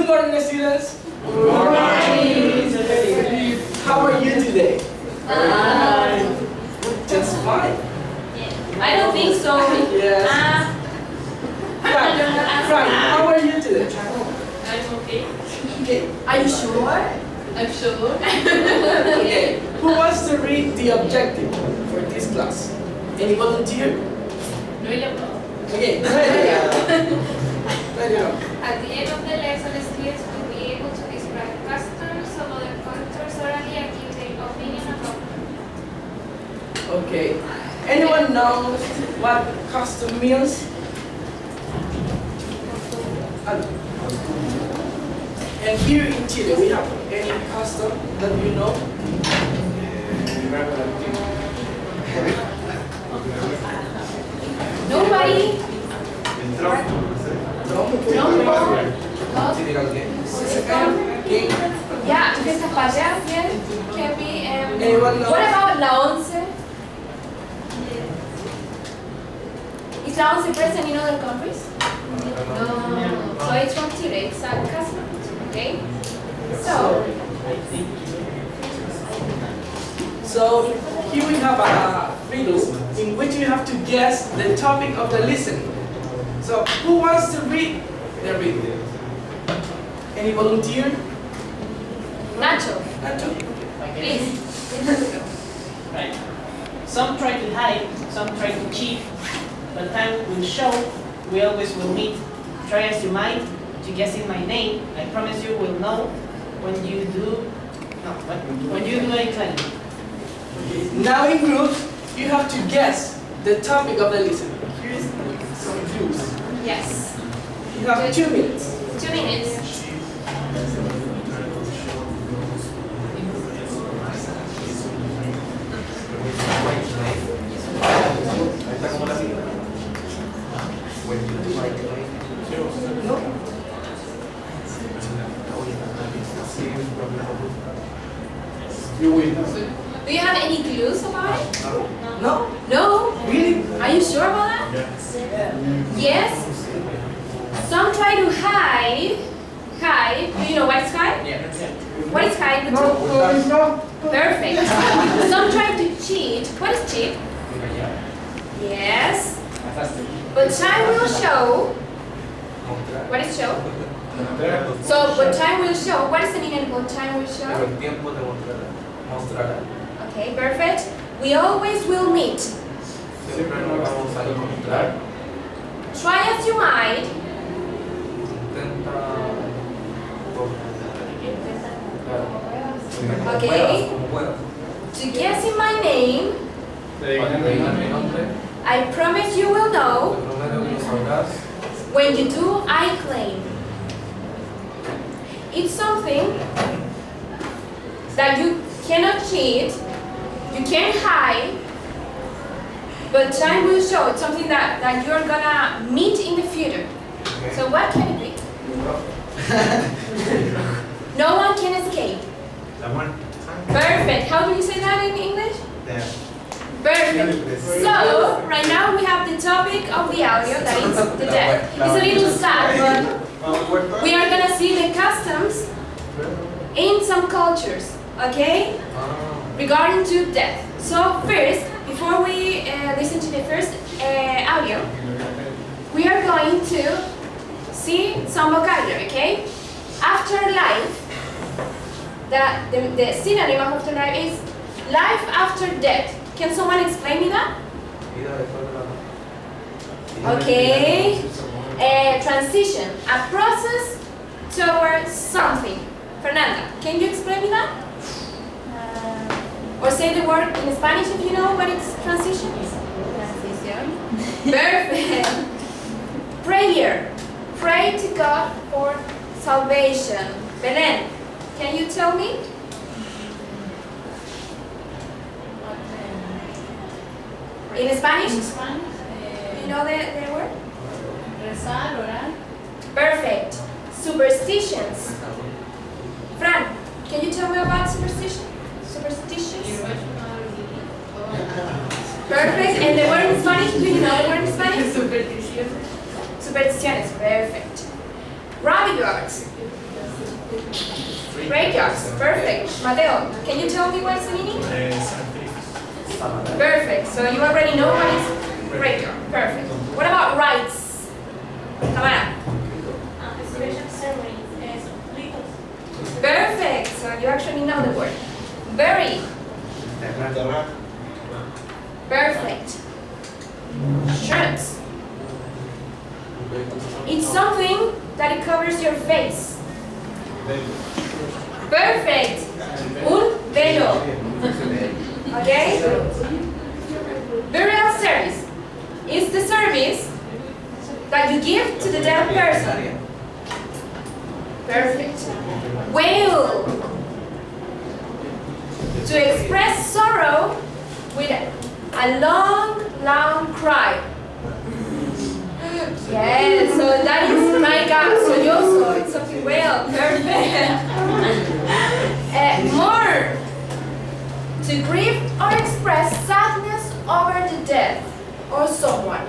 morning, students. Good morning. How are you today? Just fine. I don't think so. Yes. Frank, how are you today? I'm okay. Okay. Are you sure? I'm sure. Okay. Who wants to read the objective for this class? Any volunteer? Okay. Ready up. At the end of the lesson, students will be able to describe customs, some other cultures orally, and give their opinion about them. Okay. Anyone know what custom means? And here in Chile, we have any custom that you know? Nobody? Yeah, fiestas patrias, yeah. Can be. Anyone know? What about la once? Is la once present in other countries? No. So it's from Chile. It's a custom. Okay. So here we have a riddle in which you have to guess the topic of the lesson. So who wants to read the riddle? Any volunteer? Nacho, Nacho? please. Right. Some try to hide, some try to cheat, but time will show, we always will meet. Try as you might to guess in my name, I promise you will know when you do, when you do a claim. Now in group, you have to guess the topic of the lesson. Here's some clues. Yes. You have 2 minutes. 2 minutes. You win. Do you have any clues about it? No? No? Really? Are you sure about that? Yes? Some try to hide. Hide. Do you know what is hide? What is hide? No. Perfect. Some try to cheat. What is cheat? Yes. But time will show. What is show? So, but time will show. What is the meaning of time will show? Okay, perfect. We always will meet. Try as you might. Okay. To guess in my name, I promise you will know. When you do, I claim. It's something that you cannot cheat, you can't hide, but time will show. It's something that you're gonna meet in the future. So what can it be? No one can escape. Perfect. How do you say that in English? Perfect. So, right now we have the topic of the audio, that is the death. It's a little sad, but we are gonna see the customs in some cultures, okay? Regarding to death. So first, before we listen to the first audio, we are going to see some vocabulary, okay? Afterlife, the synonym of afterlife is life after death. Can someone explain me that? Okay. Transition, a process towards something. Fernanda, can you explain me that? Or say the word in Spanish if you know what it's transition. Transición. Perfect. Prayer. Pray to God for salvation. Belen, can you tell me? In Spanish? You know the word? Rezar, orar. Perfect. Superstitions. Fran, can you tell me about superstition? Superstitions? Perfect. And the word in Spanish? Do you know the word in Spanish? Supersticiones. Perfect. Rabbit guards. Graveyards. Perfect. Mateo, can you tell me what's the meaning? Perfect. So you already know what is graveyard. Perfect. What about rites? Tamara. Special ceremonies, ritos. Perfect. So you actually know the word. Bury. Perfect. Shirts. It's something that it covers your face. Perfect. Un velo. Okay? Burial service is the service that you give to the dead person. Perfect. Wail. To express sorrow with a long, long cry. Yes, so that is my God, sollozo, it's something well, perfect. More. To grieve or express sadness over the death or someone.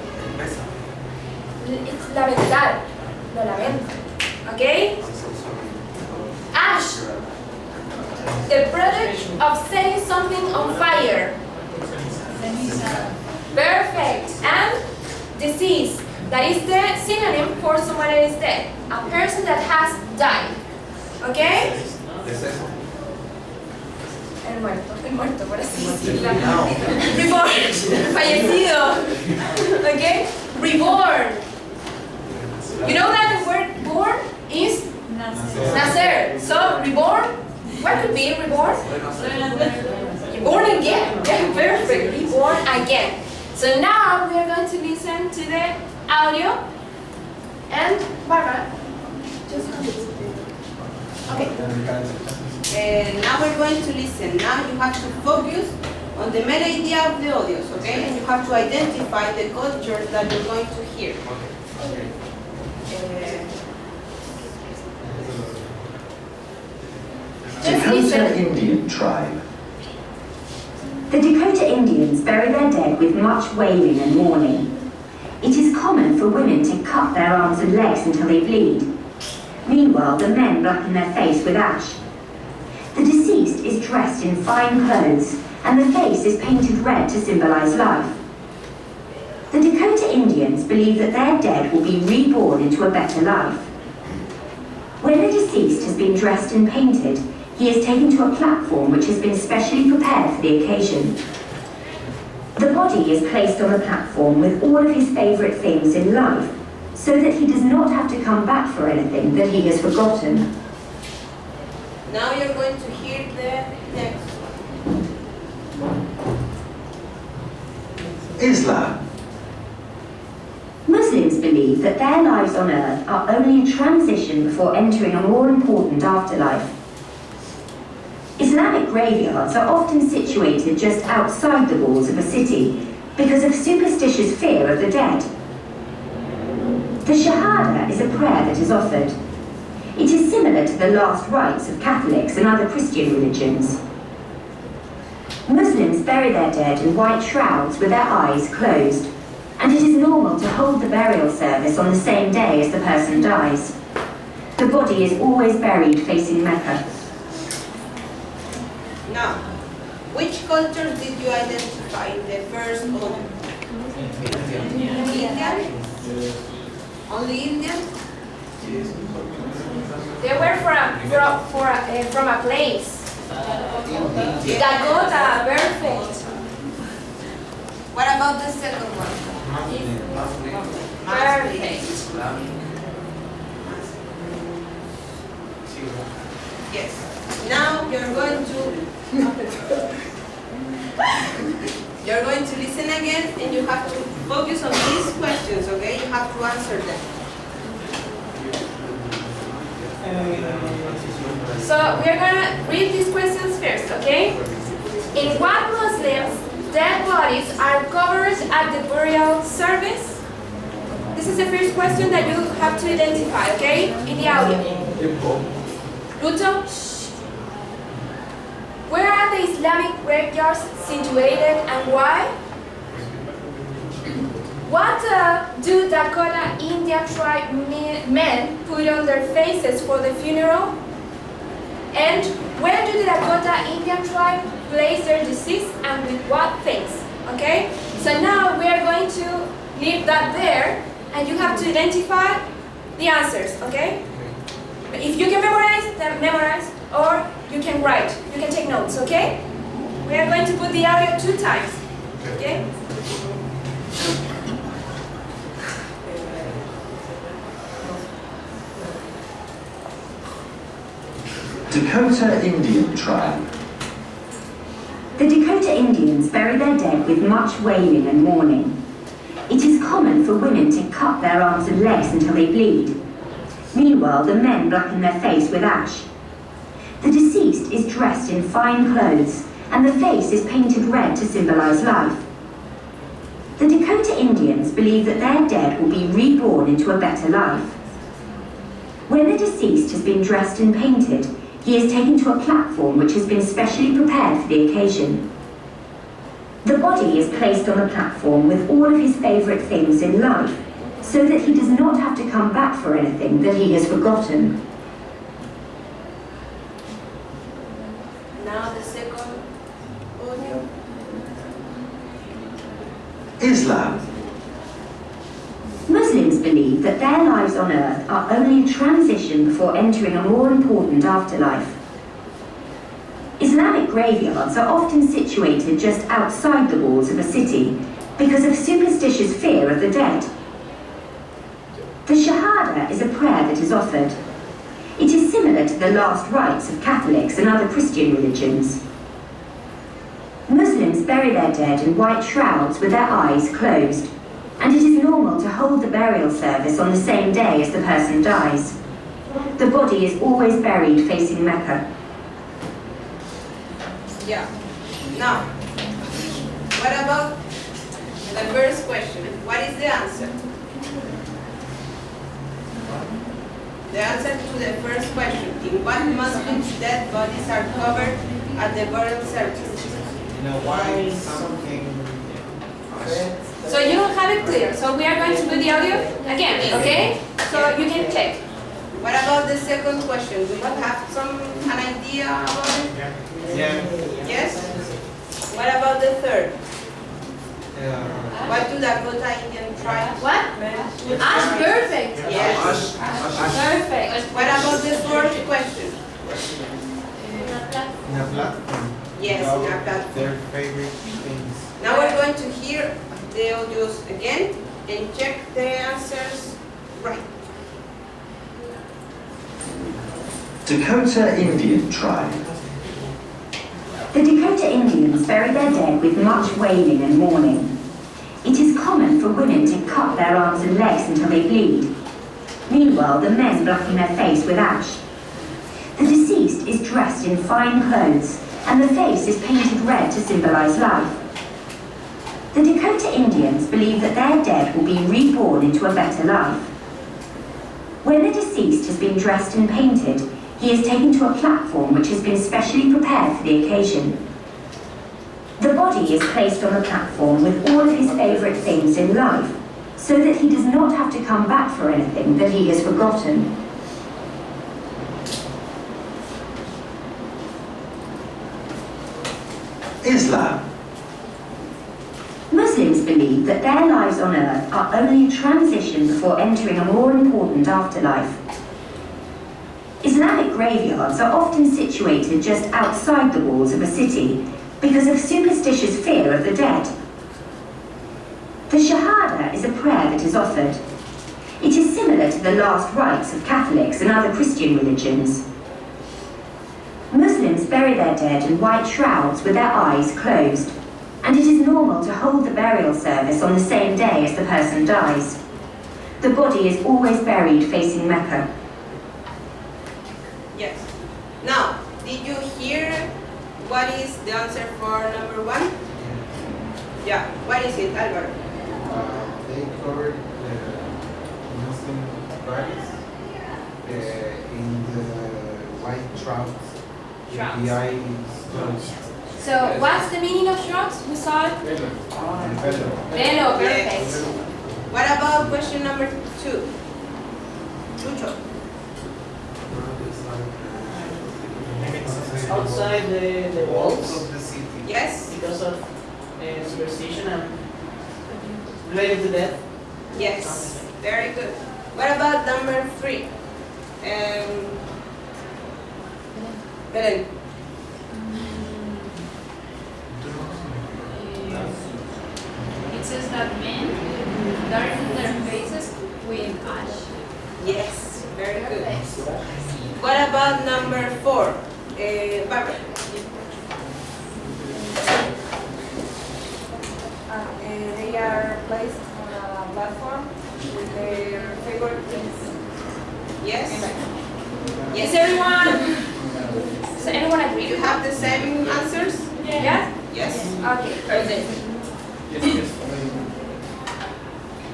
It's lamentar, lo lamento. Okay? Ash. The product of setting something on fire. Perfect. And disease. That is the synonym for someone that is dead. A person that has died. Okay? El muerto, por así decirlo. Reborn. Fallecido. Okay? Reborn. You know that the word born is nacer. So reborn, what could be reborn? Born again. Yeah, perfect. Reborn again. So now we are going to listen to the audio, and Barbara, just okay. Now we're going to listen. Now you have to focus on the main idea of the audios, okay? And you have to identify the cultures that you're going to hear. Dakota Indian tribe. The Dakota Indians bury their dead with much wailing and mourning. It is common for women to cut their arms and legs until they bleed. Meanwhile, the men blacken their face with ash. The deceased is dressed in fine clothes, and the face is painted red to symbolize life. The Dakota Indians believe that their dead will be reborn into a better life. When the deceased has been dressed and painted, he is taken to a platform which has been specially prepared for the occasion. The body is placed on the platform with all of his favourite things in life, so that he does not have to come back for anything that he has forgotten. Now you're going to hear the next one. Islam. Muslims believe that their lives on earth are only a transition before entering a more important afterlife. Islamic graveyards are often situated just outside the walls of a city because of superstitious fear of the dead. The Shahada is a prayer that is offered. It is similar to the last rites of Catholics and other Christian religions. Muslims bury their dead in white shrouds with their eyes closed, and it is normal to hold the burial service on the same day as the person dies. The body is always buried facing Mecca. Now, which cultures did you identify in the first order? Indian? Only Indian? they were from a place. Dakota, perfect. What about the second one? Perfect. Yes. Now you're going to listen again, and you have to focus on these questions, okay? You have to answer them. So we are gonna read these questions first, okay? In what Muslims dead bodies are covered at the burial service? This is the first question that you have to identify, okay? In the audio. Ruto, shh. Where are the Islamic graveyards situated and why? What do Dakota Indian tribe men put on their faces for the funeral? And where do the Dakota Indian tribe place their deceased and with what things? Okay? So now we are going to leave that there and you have to identify the answers, okay? If you can memorize, then memorize, or you can write, you can take notes, okay? We are going to put the audio 2 times, okay? Dakota Indian tribe. The Dakota Indians bury their dead with much wailing and mourning. It is common for women to cut their arms and legs until they bleed. Meanwhile, the men blacken their face with ash. The deceased is dressed in fine clothes, and the face is painted red to symbolize life. The Dakota Indians believe that their dead will be reborn into a better life. When the deceased has been dressed and painted, he is taken to a platform which has been specially prepared for the occasion. The body is placed on the platform with all of his favourite things in life, so that he does not have to come back for anything that he has forgotten. Now the second audio. Islam. Muslims believe that their lives on earth are only a transition before entering a more important afterlife. Islamic graveyards are often situated just outside the walls of a city because of superstitious fear of the dead. The Shahada is a prayer that is offered. It is similar to the last rites of Catholics and other Christian religions. Muslims bury their dead in white shrouds with their eyes closed, and it is normal to hold the burial service on the same day as the person dies. The body is always buried facing Mecca. Yeah. Now, what about the first question? What is the answer? The answer to the first question: in what Muslims dead bodies are covered at the burial service? Why something? So you don't have it clear, so we are going to do the audio again, okay? So you can check. What about the second question? Do you have an idea about it? Yeah. Yes? What about the third? What do Dakota Indian tribes? What? Ash, perfect. Yes. Perfect. What about the fourth question? In a platform. Yes, about in a platform. Their favorite things. Now we're going to hear the audios again and check the answers right. Dakota Indian tribe. The Dakota Indians bury their dead with much wailing and mourning. It is common for women to cut their arms and legs until they bleed. Meanwhile, the men blacken their face with ash. The deceased is dressed in fine clothes, and the face is painted red to symbolize life. The Dakota Indians believe that their dead will be reborn into a better life. When the deceased has been dressed and painted, he is taken to a platform which has been specially prepared for the occasion. The body is placed on the platform with all of his favourite things in life, so that he does not have to come back for anything that he has forgotten. Islam. Muslims believe that their lives on earth are only a transition before entering a more important afterlife. Islamic graveyards are often situated just outside the walls of a city because of superstitious fear of the dead. The Shahada is a prayer that is offered. It is similar to the last rites of Catholics and other Christian religions. Muslims bury their dead in white shrouds with their eyes closed, and it is normal to hold the burial service on the same day as the person dies. The body is always buried facing Mecca. Yes. Now, did you hear what is the answer for number one? Yeah. What is it, Albert? They covered the Muslim bodies in the white shrouds. Shrouds. The eyes closed. So what's the meaning of shrouds? We saw it. Velo, perfect. What about question number two? Lucho. outside the walls of the city. Yes? because of superstition and related to death. Yes. Very good. What about number 3? Belen. It says that men darken their faces with ash. Yes. Very good. What about number 4? Barbara. They are placed on a platform with their favorite things. Yes? Is Yes. everyone? Does anyone agree? You have the same answers? Yeah? Yes? Okay, perfect.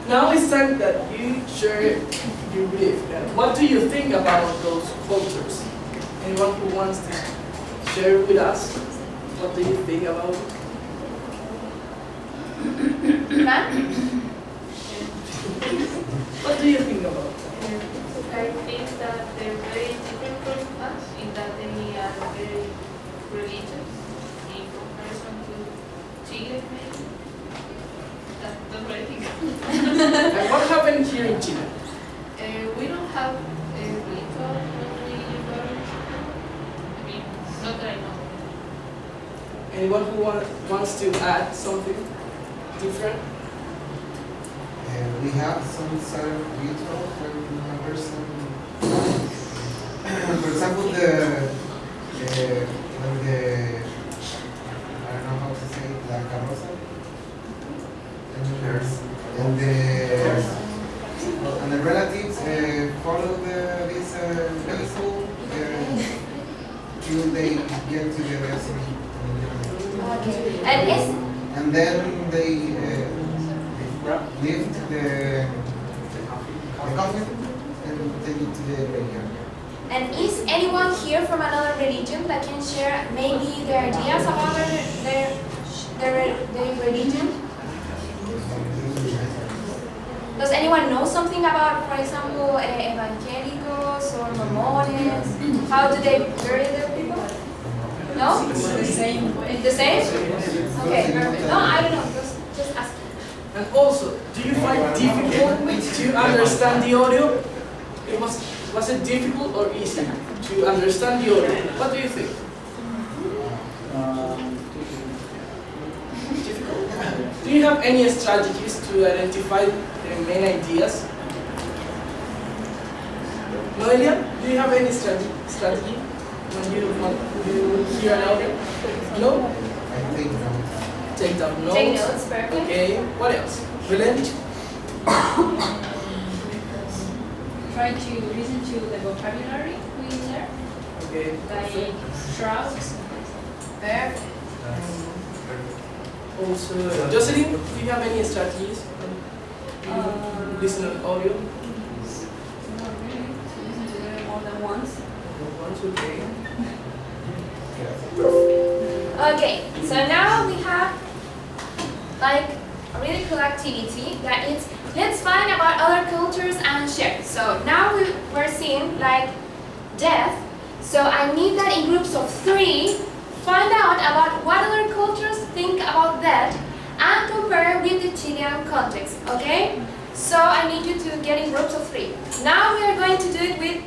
Now it's time that you share your belief. What do you think about those cultures? Anyone who wants to share with us? What do you think about it? Fran? What do you think about it? I think that they're very different from us in that they are very religious in comparison to Chile, maybe. That's what I think. And what happened here in Chile? We don't have a ritual when we burn. I mean, not that I know. Anyone who wants to add something different? We have some sort of ritual when a person, for example, when I don't know how to say it, la carroza, and the relatives follow this vehicle till they get to the destination. Okay. And is And then they lift the coffin and take it to the graveyard. and is anyone here from another religion that can share maybe their ideas about their religion? Does anyone know something about, for example, evangelicals or Mormones? How do they bury their people? No? The same way. The same? Okay, perfect. No, I don't know. Just ask. And also, do you find it difficult to understand the audio? Was it difficult or easy to understand the audio? What do you think? Difficult. Do you have any strategies to identify the main ideas? Noelia, do you have any strategy when you hear an audio? No? I think Take down notes. Take notes, perfect. Okay, what else? Brilliant. Try to listen to the vocabulary we learn, Okay. like shrouds. Perfect. Also, Jocelyn, do you have any strategies when you listen to audio? Not really, to listen to them more than once. Once, okay. Okay, so now we have like a really cool activity that is let's find about other cultures and share. So now we're seeing like death. So I need that in groups of 3. Find out about what other cultures think about that and compare with the Chilean context, okay? So I need you to get in groups of 3. Now we are going to do it with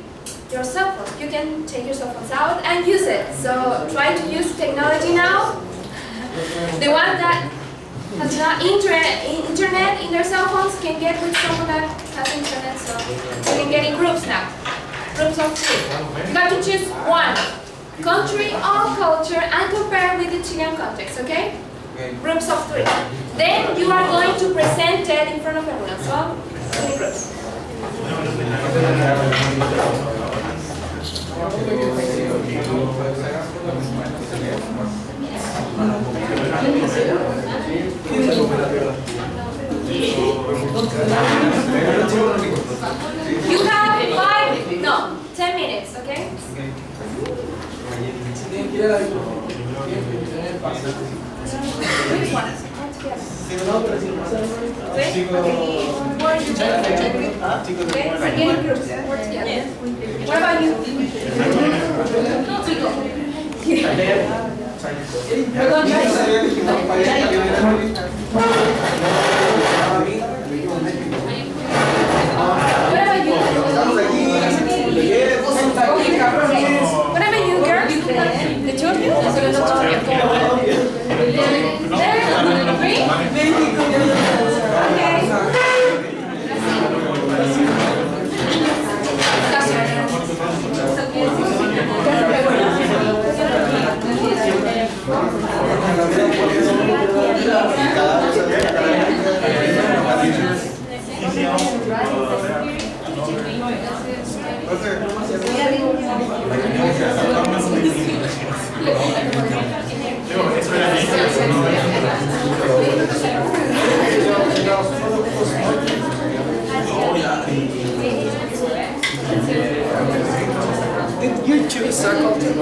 your cell phone. You can take your cell phones out and use it. So try to use technology now. The one that has not internet in their cell phones can get with someone that has internet, so you can get in groups now. Groups of 3. You got to choose one country or culture and compare with the Chilean context, okay? Groups of 3. Then you are going to present it in front of everyone. So, 3 groups. You have 10 minutes, okay? Which one? Okay, we're getting groups. What about you? What about you, girls? The two of you? Did you choose circle to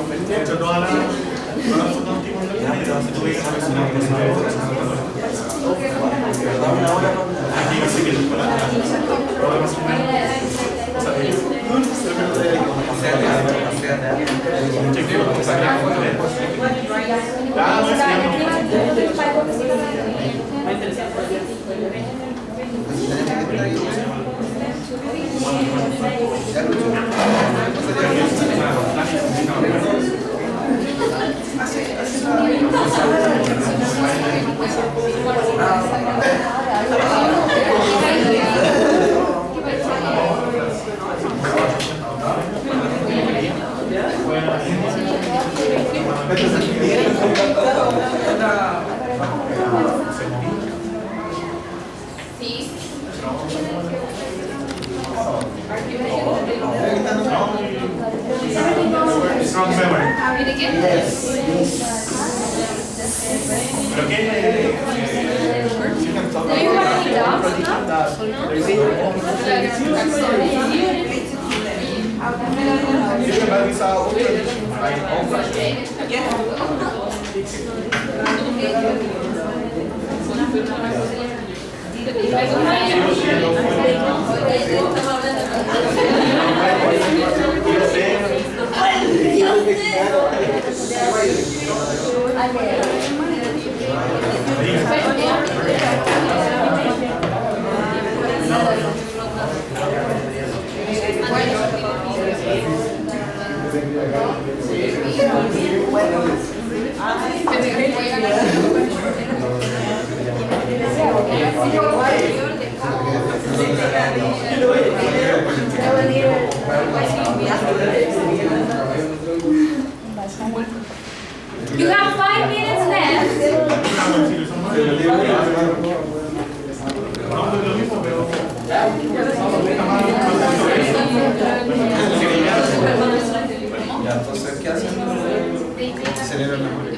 Strong memory. You have 5 minutes left. Entonces, ¿qué hacen? Celebran la memoria.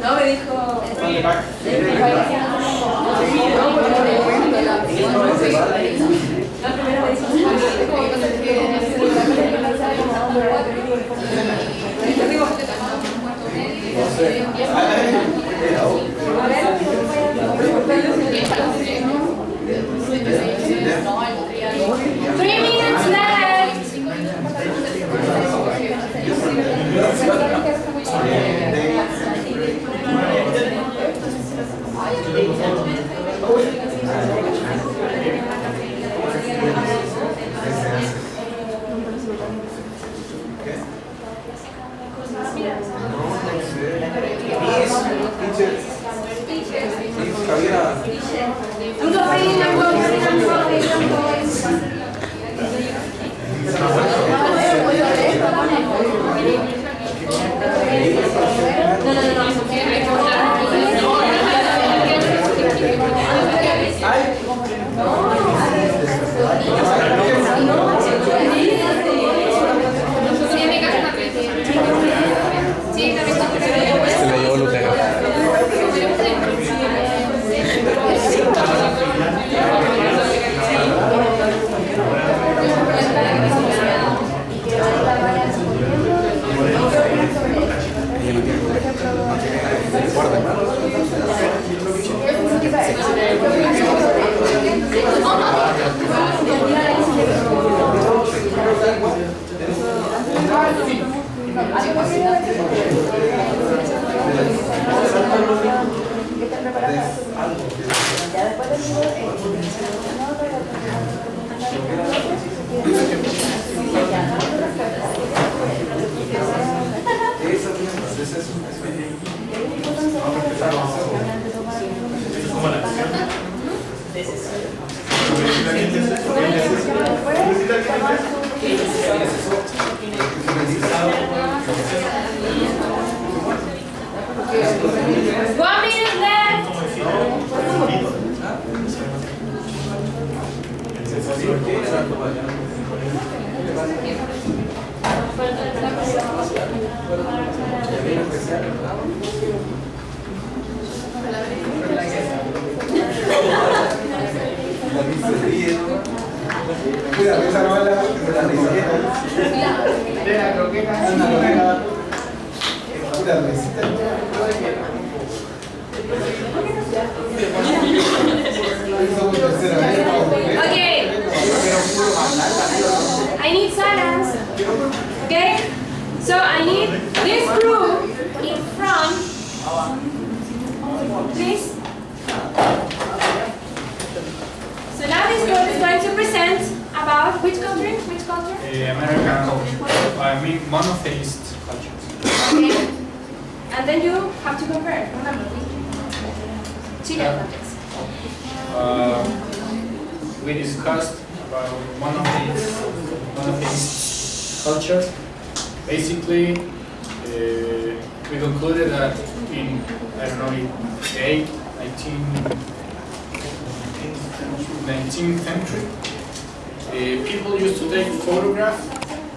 No, me dijo. Three minutes left. One minute left. Esa novela de la risita. De la croqueta. Es una novela. Pura risita. Okay. I need silence. Okay? So I need this group in front. Please. So now this group is going to present about which country? Which culture? American culture. I mean, monotheist culture. Okay. And then you have to compare. Remember, Chilean context. We discussed about monotheist culture. Basically, we concluded that in, I don't know, in 19th century, people used to take photographs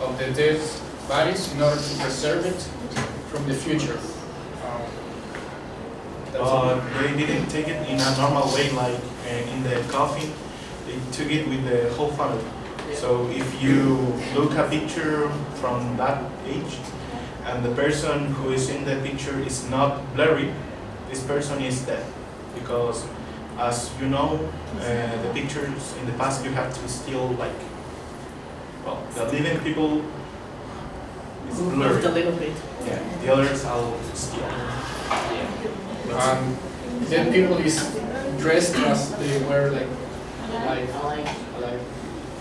of the dead bodies in order to preserve it from the future. They didn't take it in a normal way, like in the coffin. They took it with the whole family. So if you look a picture from that age, and the person who is in the picture is not blurry, this person is dead. Because as you know, the pictures in the past, you have to still like, well, the living people is blurry. A little bit. Yeah, the others are still. And then people is dressed as they were like alive.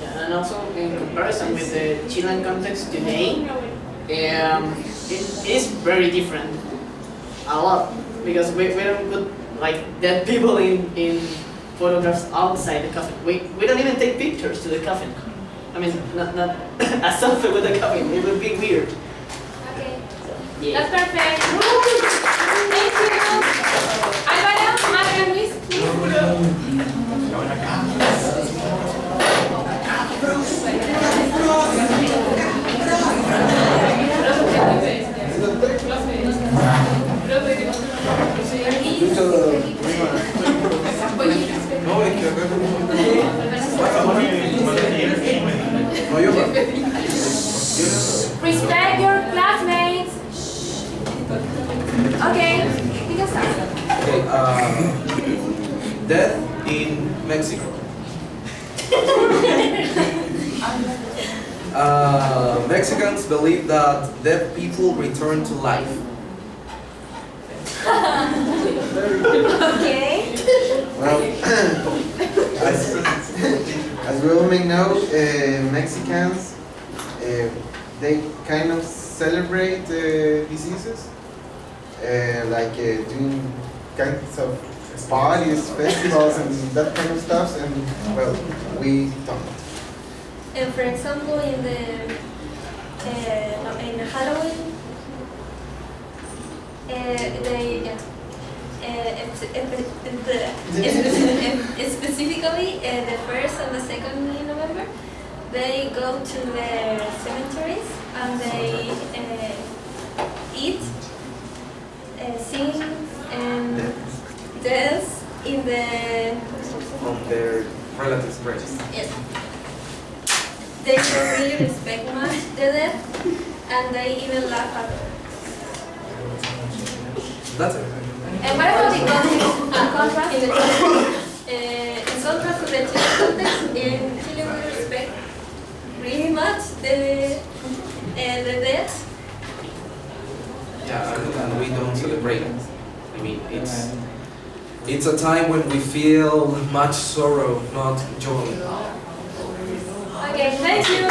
Yeah, and also in comparison with the Chilean context today, it is very different, a lot, because we don't put like dead people in photographs outside the coffin. We don't even take pictures to the coffin. I mean, not a selfie with the coffin. It would be weird. Okay. Yeah. That's perfect. Thank you. Álvaro, Madre Luis, please. Respect your classmates. Okay, you can start. Okay, death in Mexico. Mexicans believe that dead people return to life. Okay. Well, as we all may know, Mexicans, they kind of celebrate diseases, like doing kinds of parties, festivals, and that kind of stuff, and well, we don't. And for example, in the in Halloween, specifically the 1st and the 2nd in November, they go to the cemeteries and they eat, sing, and dance in the Of their relatives' graves. yes. They don't really respect much the dead, and they even laugh at them. That's it. And what about the context and contrast? In contrast to the Chile context, in Chile we respect really much the death. Yeah, and we don't celebrate. I mean, it's a time when we feel much sorrow, not joy. Okay, thank you.